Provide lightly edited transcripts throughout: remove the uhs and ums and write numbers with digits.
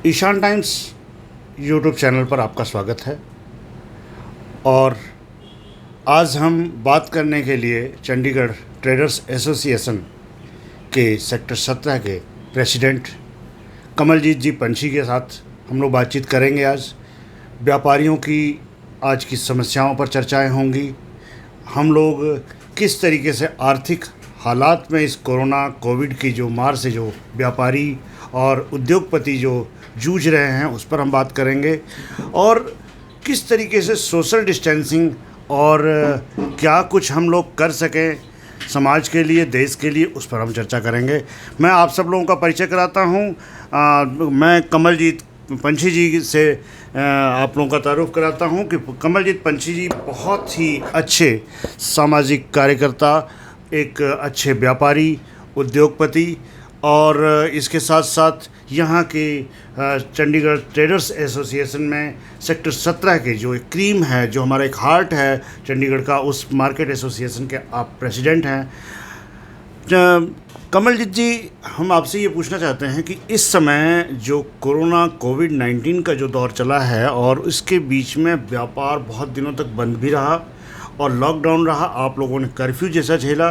Ishan times YouTube channel पर आपका स्वागत है। और आज हम बात करने के लिए चंडीगढ़ ट्रेडर्स एसोसिएशन के सेक्टर 17 के प्रेसिडेंट कमलजीत जी पंछी के साथ हम लोग बातचीत करेंगे। आज व्यापारियों की आज की समस्याओं पर चर्चाएं होंगी। हम लोग किस तरीके से आर्थिक हालात में इस कोविड की जो मार से जो व्यापारी और उद्योगपति जो जूझ रहे हैं उस पर हम बात करेंगे, और किस तरीके से सोशल डिस्टेंसिंग और क्या कुछ हम लोग कर सकें समाज के लिए, देश के लिए, उस पर हम चर्चा करेंगे। मैं आप सब लोगों का परिचय कराता हूं। मैं कमलजीत पंछी जी से आप लोगों का तारुफ कराता हूं कि कमलजीत पंछी जी बहुत ही अच्छे सामाजिक कार्यकर्ता, एक अच्छे व्यापारी, उद्योगपति, और इसके साथ साथ यहाँ के चंडीगढ़ ट्रेडर्स एसोसिएशन में सेक्टर 17 के जो एक क्रीम है, जो हमारा एक हार्ट है चंडीगढ़ का, उस मार्केट एसोसिएशन के आप प्रेसिडेंट हैं। कमलजीत जी, हम आपसे ये पूछना चाहते हैं कि इस समय जो कोविड-19 का जो दौर चला है और इसके बीच में व्यापार बहुत दिनों तक बंद भी रहा और लॉकडाउन रहा, आप लोगों ने कर्फ्यू जैसा झेला,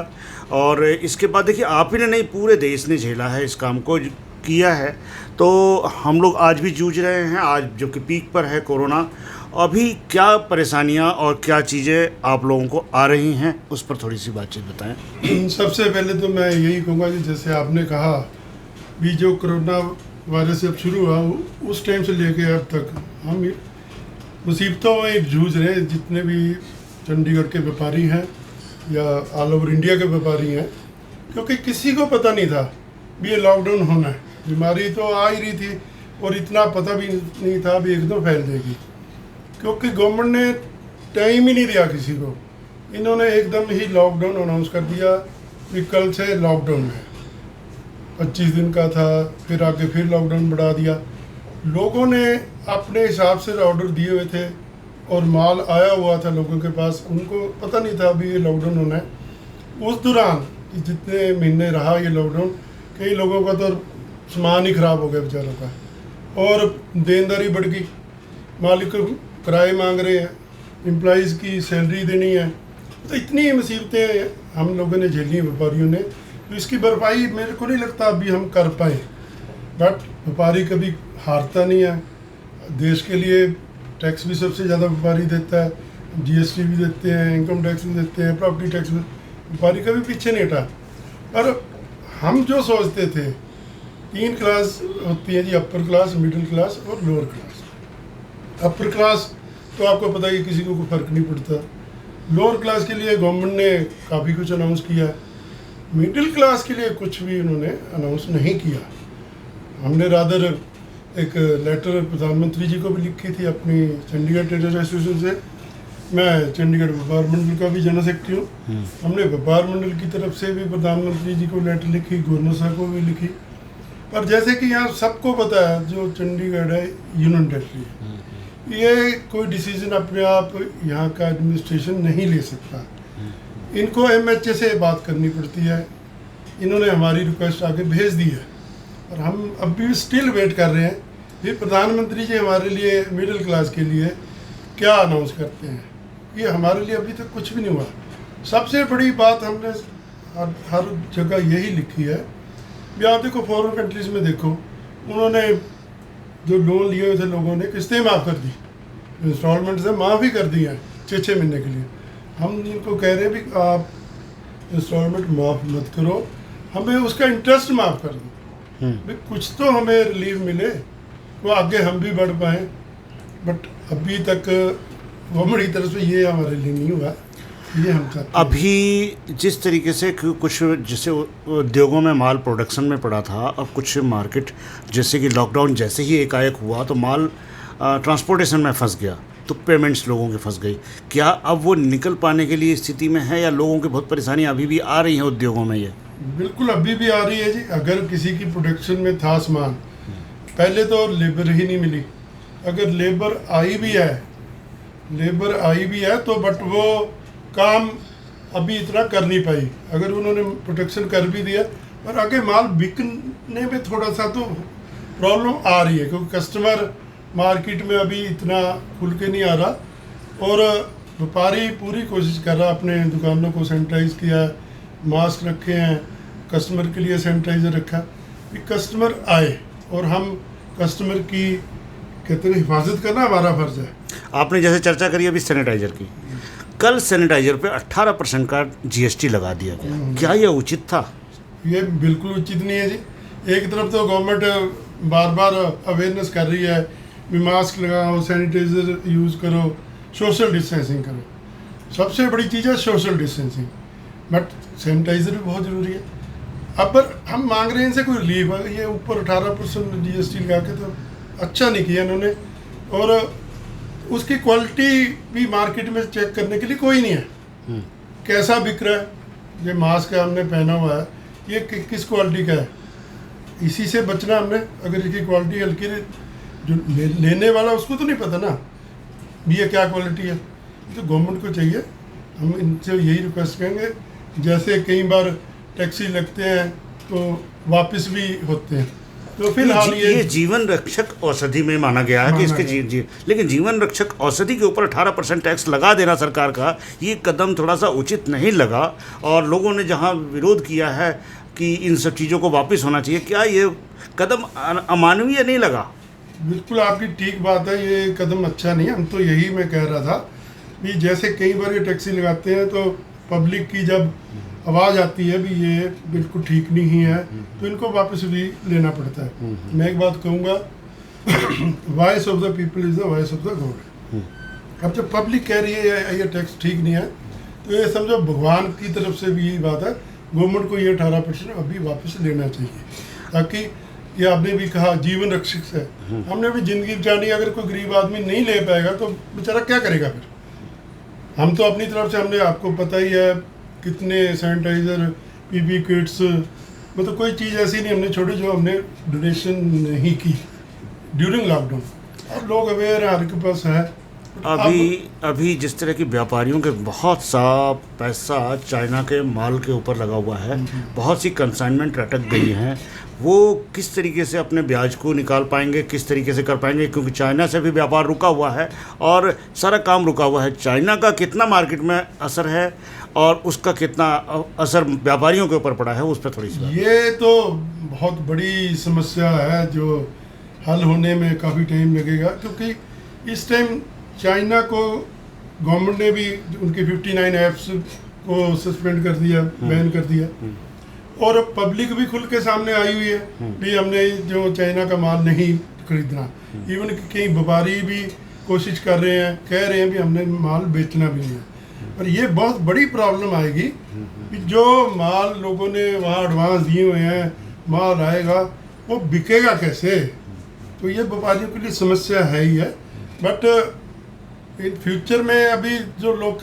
और इसके बाद देखिए आप ही ने नहीं, पूरे देश ने झेला है, इस काम को किया है। तो हम लोग आज भी जूझ रहे हैं, आज जो कि पीक पर है कोरोना। अभी क्या परेशानियां और क्या चीज़ें आप लोगों को आ रही हैं, उस पर थोड़ी सी बातचीत बताएं। सबसे पहले तो मैं यही कहूँगा कि जैसे आपने कहा भी जो कोरोना वायरस जब शुरू हुआ उस टाइम से लेके अब तक हम मुसीबतों में जूझ रहे हैं, जितने भी चंडीगढ़ के व्यापारी हैं या ऑल ओवर इंडिया के व्यापारी हैं, क्योंकि किसी को पता नहीं था भी ये लॉकडाउन होना है। बीमारी तो आ ही रही थी और इतना पता भी नहीं था भी एकदम फैल जाएगी, क्योंकि गवर्नमेंट ने टाइम ही नहीं दिया किसी को। इन्होंने एकदम ही लॉकडाउन अनाउंस कर दिया कि कल से लॉकडाउन है। 25 दिन का था, फिर आगे फिर लॉकडाउन बढ़ा दिया। लोगों ने अपने हिसाब से ऑर्डर दिए हुए थे और माल आया हुआ था लोगों के पास, उनको पता नहीं था अभी ये लॉकडाउन होना है। उस दौरान जितने महीने रहा ये लॉकडाउन, कई लोगों का तो सामान ही ख़राब हो गया बेचारों का, और देनदारी बढ़ गई। मालिक किराए मांग रहे हैं, एम्प्लॉइज़ की सैलरी देनी है, तो इतनी मुसीबतें हम लोगों ने झेली हैं व्यापारियों ने। तो इसकी भरपाई मेरे को नहीं लगता अभी हम कर पाए, बट व्यापारी कभी हारता नहीं है। देश के लिए टैक्स भी सबसे ज़्यादा व्यापारी देता है, जीएसटी भी देते हैं, इनकम टैक्स भी देते हैं, प्रॉपर्टी टैक्स भी। व्यापारी कभी पीछे नहीं हटा। पर हम जो सोचते थे 3 क्लास होती है जी, अपर क्लास, मिडिल क्लास और लोअर क्लास। अपर क्लास तो आपको पता है कि किसी को कोई फ़र्क नहीं पड़ता। लोअर क्लास के लिए गवर्नमेंट ने काफ़ी कुछ अनाउंस किया है, मिडिल क्लास के लिए कुछ भी उन्होंने अनाउंस नहीं किया। हमने रादर एक लेटर प्रधानमंत्री जी को भी लिखी थी अपनी चंडीगढ़ ट्रेडर्स एसोसिएशन से। मैं चंडीगढ़ व्यापार मंडल का भी जनरल सेक्रेटरी हूँ। हमने व्यापार मंडल की तरफ से भी प्रधानमंत्री जी को लेटर लिखी, गवर्नर साहब को भी लिखी। पर जैसे कि यहाँ सबको पता है जो चंडीगढ़ है यूनियन टेरिटरी है, ये कोई डिसीजन अपने आप यहाँ का एडमिनिस्ट्रेशन नहीं ले सकता। इनको MHA से बात करनी पड़ती है। इन्होंने हमारी रिक्वेस्ट आगे भेज दी है और हम अभी स्टिल वेट कर रहे हैं कि प्रधानमंत्री जी हमारे लिए मिडिल क्लास के लिए क्या अनाउंस करते हैं। ये हमारे लिए अभी तक कुछ भी नहीं हुआ। सबसे बड़ी बात हमने हर जगह यही लिखी है भी आप देखो, फॉरेन कंट्रीज़ में देखो, उन्होंने जो लोन लिए हुए थे लोगों ने किस्तें माफ़ कर दी, इंस्टॉलमेंट से माफ़ ही कर दी हैं 6-6 महीने के लिए। हम इनको कह रहे हैं भी आप इंस्टॉलमेंट माफ़ मत करो, हमें उसका इंटरेस्ट माफ़ कर दो, भाई कुछ तो हमें रिलीफ मिले, वो आगे हम भी बढ़ पाएँ। बट अभी तक गवर्नमेंट की तरफ से ये हमारे लिए नहीं हुआ। ये हम चाहते हैं। अभी जिस तरीके से कुछ जैसे उद्योगों में माल प्रोडक्शन में पड़ा था, अब कुछ मार्केट जैसे कि लॉकडाउन जैसे ही एकाएक हुआ तो माल ट्रांसपोर्टेशन में फंस गया, तो पेमेंट्स लोगों के फंस गई। क्या अब वो निकल पाने के लिए स्थिति में है, या लोगों की बहुत परेशानी अभी भी आ रही है उद्योगों में? ये बिल्कुल अभी भी आ रही है जी। अगर किसी की प्रोडक्शन में था सामान, पहले तो लेबर ही नहीं मिली। अगर लेबर आई भी है तो बट वो काम अभी इतना कर नहीं पाई। अगर उन्होंने प्रोटेक्शन कर भी दिया, पर आगे माल बिकने में थोड़ा सा तो प्रॉब्लम आ रही है, क्योंकि कस्टमर मार्केट में अभी इतना खुल के नहीं आ रहा और व्यापारी पूरी कोशिश कर रहा, अपने दुकानों को सैनिटाइज किया है, मास्क रखे हैं, कस्टमर के लिए सैनिटाइज़र रखा कि कस्टमर आए और हम कस्टमर की कहते हैं हिफाजत करना हमारा फ़र्ज़ है। आपने जैसे चर्चा करी अभी सैनिटाइज़र की, कल सैनिटाइज़र पे 18% का जीएसटी लगा दिया गया, क्या यह उचित था? ये बिल्कुल उचित नहीं है जी। एक तरफ तो गवर्नमेंट बार बार अवेयरनेस कर रही है भी मास्क लगाओ, सैनिटाइज़र यूज़ करो, सोशल डिस्टेंसिंग करो। सबसे बड़ी चीज़ है सोशल डिस्टेंसिंग, बट सैनिटाइज़र भी बहुत ज़रूरी है। अब पर हम मांग रहे हैं इनसे कोई रिलीफ, ये ऊपर 18% जीएसटी लगा के तो अच्छा नहीं किया इन्होंने, और उसकी क्वालिटी भी मार्केट में चेक करने के लिए कोई नहीं है। कैसा बिक रहा है, ये मास्क है हमने पहना हुआ है, ये किस क्वालिटी का है, इसी से बचना हमने। अगर इसकी क्वालिटी हल्की, जो लेने वाला उसको तो नहीं पता ना भी ये क्या क्वालिटी है, तो गवर्नमेंट को चाहिए, हम इनसे यही रिक्वेस्ट करेंगे। जैसे कई बार टैक्सी लगते हैं तो वापस भी होते हैं, तो फिलहाल ये जीवन रक्षक औषधि में माना गया है कि इसके लेकिन जीवन रक्षक औषधि के ऊपर 18% टैक्स लगा देना सरकार का, ये कदम थोड़ा सा उचित नहीं लगा। और लोगों ने जहां विरोध किया है कि इन सब चीज़ों को वापस होना चाहिए, क्या ये कदम अमानवीय नहीं लगा? बिल्कुल आपकी ठीक बात है, ये कदम अच्छा नहीं है। हम तो यही मैं कह रहा था कि जैसे कई बार ये टैक्सी लगाते हैं तो पब्लिक की जब आवाज़ आती है भी ये बिल्कुल ठीक नहीं है, तो इनको वापस भी लेना पड़ता है। मैं एक बात कहूँगा, voice of the people is the voice of the God. अब जब पब्लिक कह रही है ये टैक्स ठीक नहीं है, तो ये समझो भगवान की तरफ से भी यही बात है, गवर्नमेंट को ये 18% अभी वापस लेना चाहिए, ताकि ये आपने भी कहा जीवन रक्षक है, हमने भी ज़िंदगी बचानी। अगर कोई गरीब आदमी नहीं ले पाएगा तो बेचारा क्या करेगा फिर? हम तो अपनी तरफ से, हमने आपको पता ही है कितने सैनिटाइज़र, पीपी किट्स, मतलब कोई चीज़ ऐसी नहीं हमने छोड़ी जो हमने डोनेशन नहीं की ड्यूरिंग लॉकडाउन। अब लोग अवेयर है, हर के पास है। अभी जिस तरह की व्यापारियों के बहुत सा पैसा चाइना के माल के ऊपर लगा हुआ है, बहुत सी कंसाइनमेंट अटक गई हैं, वो किस तरीके से अपने ब्याज को निकाल पाएंगे, किस तरीके से कर पाएंगे? क्योंकि चाइना से भी व्यापार रुका हुआ है और सारा काम रुका हुआ है। चाइना का कितना मार्केट में असर है और उसका कितना असर व्यापारियों के ऊपर पड़ा है, उस पर थोड़ी सी ये तो बहुत बड़ी समस्या है जो हल होने में काफ़ी टाइम लगेगा, क्योंकि इस टाइम चाइना को गवर्नमेंट ने भी उनके 59 ऐप्स को सस्पेंड कर दिया, बैन कर दिया, और पब्लिक भी खुल के सामने आई हुई है भी हमने जो चाइना का माल नहीं खरीदना। इवन कई व्यापारी भी कोशिश कर रहे हैं, कह रहे हैं भी हमने माल बेचना भी नहीं है। पर ये बहुत बड़ी प्रॉब्लम आएगी कि जो माल लोगों ने वहाँ एडवांस दिए हुए हैं, माल आएगा वो बिकेगा कैसे? तो ये व्यापारियों के लिए समस्या है ही है। बट इन फ्यूचर में अभी जो लोग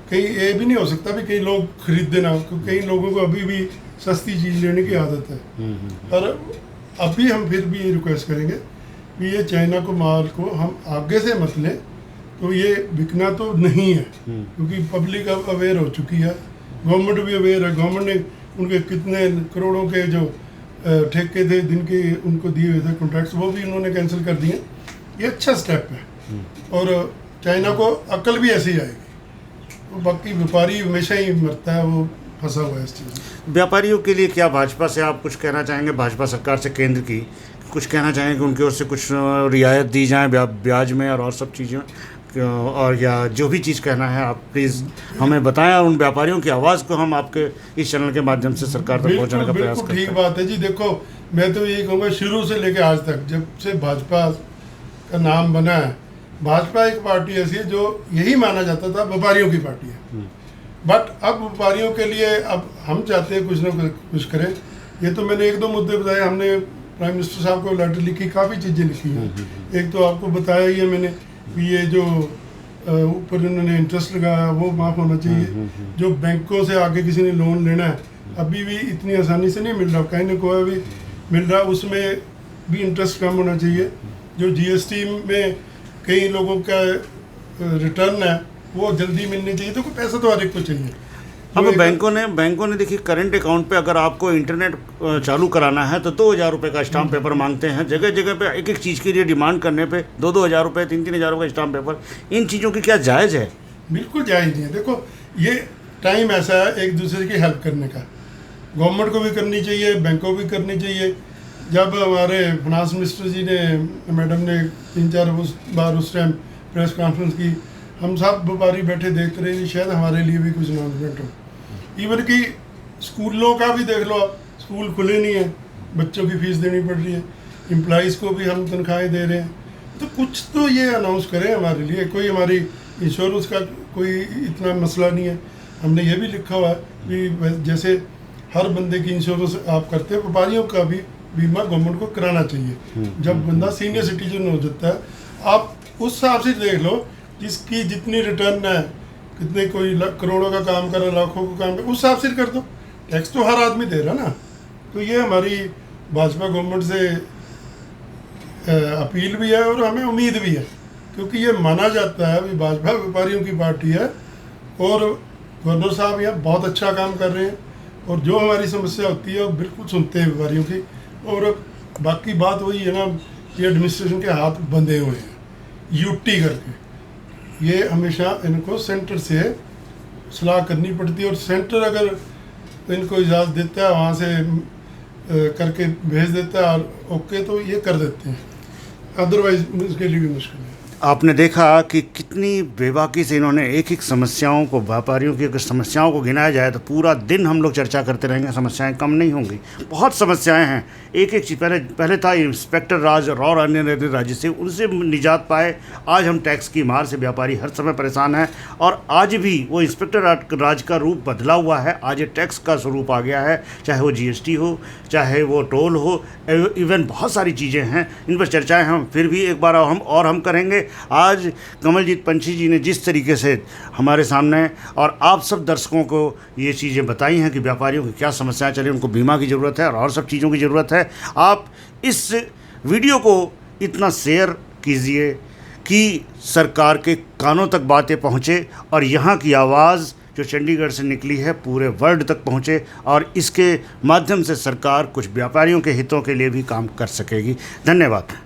कहीं ये भी नहीं हो सकता भी कई लोग खरीद देना, क्योंकि कई लोगों को अभी भी सस्ती चीज़ लेने की आदत है। पर अभी हम फिर भी रिक्वेस्ट करेंगे कि ये चाइना को माल को हम आगे से मत लें, तो ये बिकना तो नहीं है, क्योंकि पब्लिक अब अवेयर हो चुकी है, गवर्नमेंट भी अवेयर है। गवर्नमेंट ने उनके कितने करोड़ों के जो ठेके थे दिन के उनको दिए हुए थे कॉन्ट्रैक्ट्स, वो भी उन्होंने कैंसिल कर दिए। ये अच्छा स्टेप है और चाइना को अकल भी ऐसी आएगी। तो बाकी व्यापारी हमेशा ही मरता है, वो फंसा हुआ है इस चीज़ में। व्यापारियों के लिए क्या भाजपा से आप कुछ कहना चाहेंगे? भाजपा सरकार से, केंद्र की कुछ कहना चाहेंगे कि उनकी ओर से कुछ रियायत दी जाए ब्याज में और सब चीज़ें, और या जो भी चीज़ कहना है आप प्लीज़ हमें बताएं, और उन व्यापारियों की आवाज़ को हम आपके इस चैनल के माध्यम से सरकार तक पहुंचाने का प्रयास करते हैं। ठीक बात है जी। देखो, मैं तो यही कहूँगा, शुरू से लेकर आज तक जब से भाजपा का नाम बना है, भाजपा एक पार्टी ऐसी है जो यही माना जाता था व्यापारियों की पार्टी है। बट अब व्यापारियों के लिए अब हम चाहते हैं कुछ ना कुछ करें। ये तो मैंने एक दो मुद्दे बताए, हमने प्राइम मिनिस्टर साहब को लेटर लिखी, काफ़ी चीज़ें लिखी हैं। एक तो आपको बताया ही है मैंने कि ये जो ऊपर इन्होंने इंटरेस्ट लगाया वो माफ़ होना चाहिए। जो बैंकों से आगे किसी ने लोन लेना है, अभी भी इतनी आसानी से नहीं मिल रहा, कहीं ना कोई भी मिल रहा, उसमें भी इंटरेस्ट कम होना चाहिए। जो जीएसटी में कई लोगों का रिटर्न है वो जल्दी मिलनी चाहिए, तो कोई पैसा तो हर एक को चाहिए। अब जो एक- बैंकों ने देखिए करंट अकाउंट पे अगर आपको इंटरनेट चालू कराना है तो 2,000 रुपये का स्टाम्प पेपर मांगते हैं। जगह जगह पे एक एक चीज़ के लिए डिमांड करने पे 2,000 रुपये 3,000 रुपये का स्टाम्प पेपर। इन चीज़ों की क्या जायज़ है? बिल्कुल जायज़ नहीं है। देखो ये टाइम ऐसा है एक दूसरे की हेल्प करने का, गवर्नमेंट को भी करनी चाहिए, बैंकों को भी करनी चाहिए। जब हमारे फाइनेंस मिनिस्टर जी ने, मैडम ने 3-4 बार उस टाइम प्रेस कॉन्फ्रेंस की, हम सब व्यापारी बैठे देखते रहे, शायद हमारे लिए भी कुछ अनाउंसमेंट हो। इवन कि स्कूलों का भी देख लो आप, स्कूल खुले नहीं है, बच्चों की फीस देनी पड़ रही है, एम्प्लॉइज़ को भी हम तनख्वाहें दे रहे हैं, तो कुछ तो ये अनाउंस करें हमारे लिए। कोई हमारी इंश्योरेंस का कोई इतना मसला नहीं है, हमने ये भी लिखा हुआ है कि जैसे हर बंदे की इंश्योरेंस आप करते हैं, व्यापारियों का भी बीमा गवर्नमेंट को कराना चाहिए। जब बंदा सीनियर सिटीजन हो जाता है, आप उस हिसाब से देख लो जिसकी जितनी रिटर्न है, कितने कोई करोड़ों का काम कर रहा है, लाखों का काम कर, उस हिसाब से कर दो। टैक्स तो हर आदमी दे रहा ना। तो ये हमारी भाजपा गवर्नमेंट से अपील भी है और हमें उम्मीद भी है, क्योंकि ये माना जाता है कि भाजपा व्यापारियों की पार्टी है और गवर्नर साहब यहाँ बहुत अच्छा काम कर रहे हैं और जो हमारी समस्या होती है वो बिल्कुल सुनते हैं व्यापारियों की। और बाकी बात वही है ना, ये एडमिनिस्ट्रेशन के हाथ बंधे हुए हैं यूटी करके। ये हमेशा इनको सेंटर से सलाह करनी पड़ती है और सेंटर अगर इनको इजाज़त देता है, वहाँ से करके भेज देता है और ओके तो ये कर देते हैं, अदरवाइज उसके लिए भी मुश्किल है। आपने देखा कि कितनी बेबाकी से इन्होंने एक एक समस्याओं को, व्यापारियों की अगर समस्याओं को गिनाया जाए तो पूरा दिन हम लोग चर्चा करते रहेंगे, समस्याएं कम नहीं होंगी। बहुत समस्याएं हैं, एक एक चीज़। पहले था इंस्पेक्टर राज और अन्य राज्य से, उनसे निजात पाए। आज हम टैक्स की मार से व्यापारी हर समय परेशान है और आज भी वो इंस्पेक्टर राज का रूप बदला हुआ है। आज ये टैक्स का स्वरूप आ गया है, चाहे वो GST हो, चाहे वो टोल हो, इवन बहुत सारी चीज़ें हैं। इन पर चर्चाएँ हम फिर भी एक बार हम करेंगे। आज कमलजीत पंछी जी ने जिस तरीके से हमारे सामने और आप सब दर्शकों को ये चीज़ें बताई हैं कि व्यापारियों की क्या समस्याएं चली, उनको बीमा की ज़रूरत है और सब चीज़ों की ज़रूरत है। आप इस वीडियो को इतना शेयर कीजिए कि सरकार के कानों तक बातें पहुँचे और यहाँ की आवाज़ जो चंडीगढ़ से निकली है पूरे वर्ल्ड तक पहुँचे और इसके माध्यम से सरकार कुछ व्यापारियों के हितों के लिए भी काम कर सकेगी। धन्यवाद।